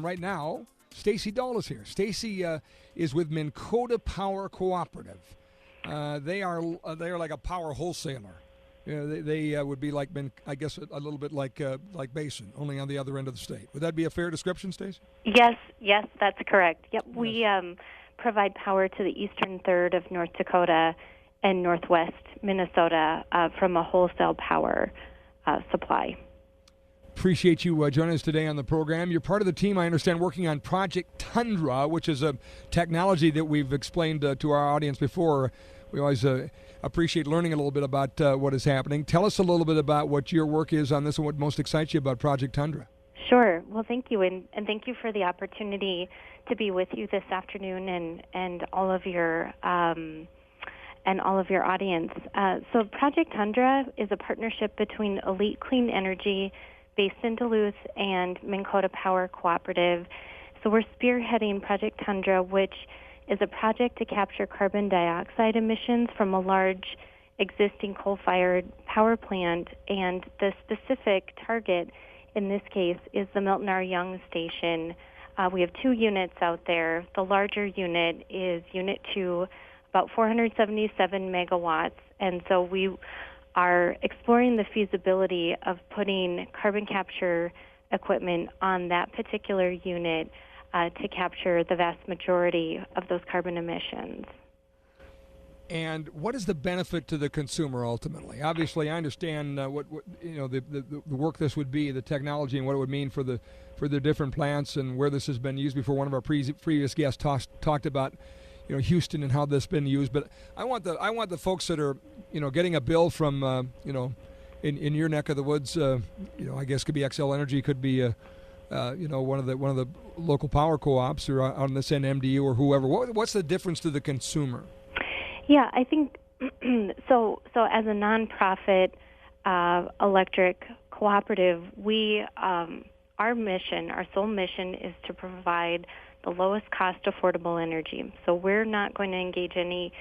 Right now, Stacey Dahl is here. Stacey is with Minn Kota Power Cooperative. They are like a power wholesaler. They would be like, I guess, a little bit like Basin, only on the other end of the state. Would that be a fair description, Stacey? Yes, that's correct. Yep, Yes. we provide power to the eastern third of North Dakota and northwest Minnesota from a wholesale power supply. Appreciate you joining us today on the program. You're part of the team, I understand, working on Project Tundra, which is a technology that we've explained to our audience before. We always appreciate learning a little bit about what is happening. Tell us a little bit about what your work is on this and what most excites you about Project Tundra. Sure. Well, thank you, and thank you for the opportunity to be with you this afternoon and all of your audience. So Project Tundra is a partnership between Elite Clean Energy, based in Duluth, and Minn Kota Power Cooperative. So we're spearheading Project Tundra, which is a project to capture carbon dioxide emissions from a large existing coal-fired power plant, and the specific target in this case is the Milton R. Young Station. We have 2 units out there. The larger unit is Unit 2, about 477 megawatts, and so we are exploring the feasibility of putting carbon capture equipment on that particular unit to capture the vast majority of those carbon emissions. And what is the benefit to the consumer ultimately? Obviously, I understand what the work this would be, the technology, and what it would mean for the different plants and where this has been used before. One of our previous guests talked about Houston and how this has been used. But I want the folks that are getting a bill from in your neck of the woods. I guess could be XL Energy, could be one of the local power co-ops, or on this end MDU or whoever. What's the difference to the consumer? Yeah, I think so. As a nonprofit electric cooperative, our mission, our sole mission, is to provide the lowest cost affordable energy. So we're not going to engage in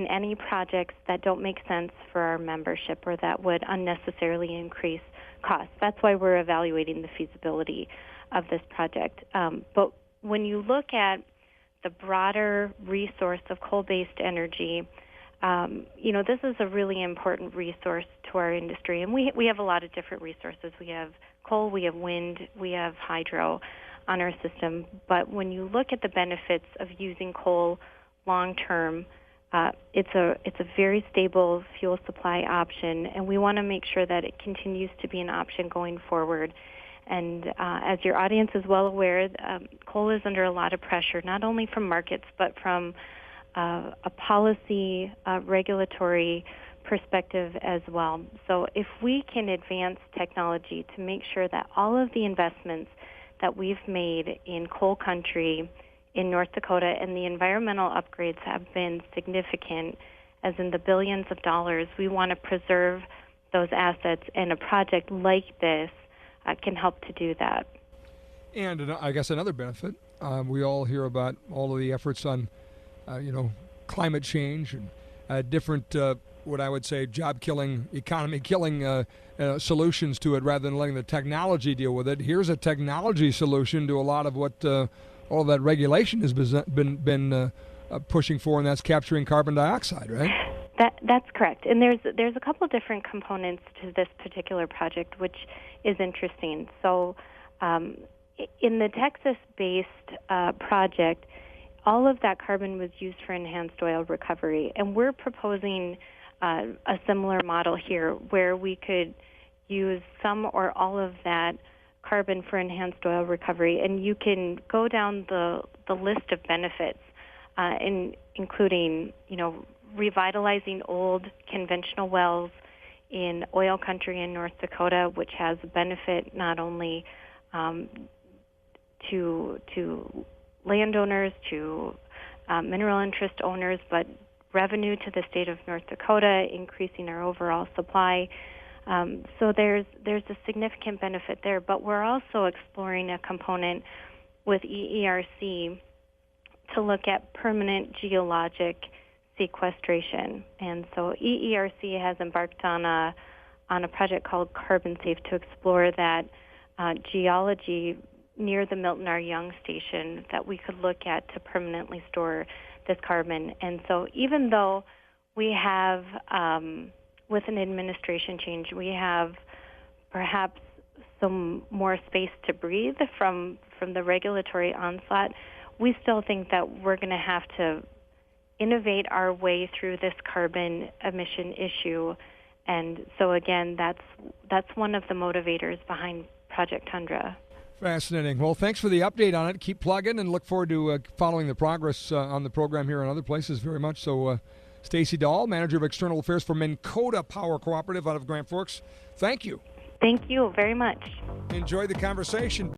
any projects that don't make sense for our membership or that would unnecessarily increase costs. That's why we're evaluating the feasibility of this project. But when you look at the broader resource of coal-based energy, this is a really important resource to our industry. And we have a lot of different resources. We have coal, we have wind, we have hydro on our system. But when you look at the benefits of using coal long-term, it's a very stable fuel supply option, and we want to make sure that it continues to be an option going forward. And as your audience is well aware, coal is under a lot of pressure, not only from markets, but from a policy, regulatory perspective as well. So if we can advance technology to make sure that all of the investments that we've made in coal country in North Dakota and the environmental upgrades have been significant, as in the billions of dollars, we want to preserve those assets, and a project like this can help to do that. And I guess another benefit, we all hear about all of the efforts on, climate change and different, what I would say, job-killing, economy-killing solutions to it, rather than letting the technology deal with it. Here's a technology solution to a lot of what all that regulation has been pushing for, and that's capturing carbon dioxide, right? That's correct. And there's a couple different components to this particular project, which is interesting. So in the Texas-based project, all of that carbon was used for enhanced oil recovery. And we're proposing a similar model here, where we could use some or all of that carbon for enhanced oil recovery. And you can go down the list of benefits, including, revitalizing old conventional wells in oil country in North Dakota, which has a benefit not only to landowners, to mineral interest owners, but revenue to the state of North Dakota, increasing our overall supply. So there's a significant benefit there. But we're also exploring a component with EERC to look at permanent geologic sequestration. And so EERC has embarked on a project called Carbon Safe to explore that geology near the Milton R. Young station that we could look at to permanently store this carbon. And so even though we have, with an administration change, we have perhaps some more space to breathe from the regulatory onslaught, we still think that we're going to have to innovate our way through this carbon emission issue. And so again, that's one of the motivators behind Project Tundra. Fascinating. Well, thanks for the update on it. Keep plugging and look forward to following the progress on the program here and other places very much. So Stacey Dahl, Manager of External Affairs for Minn Kota Power Cooperative out of Grand Forks, thank you. Thank you very much. Enjoy the conversation.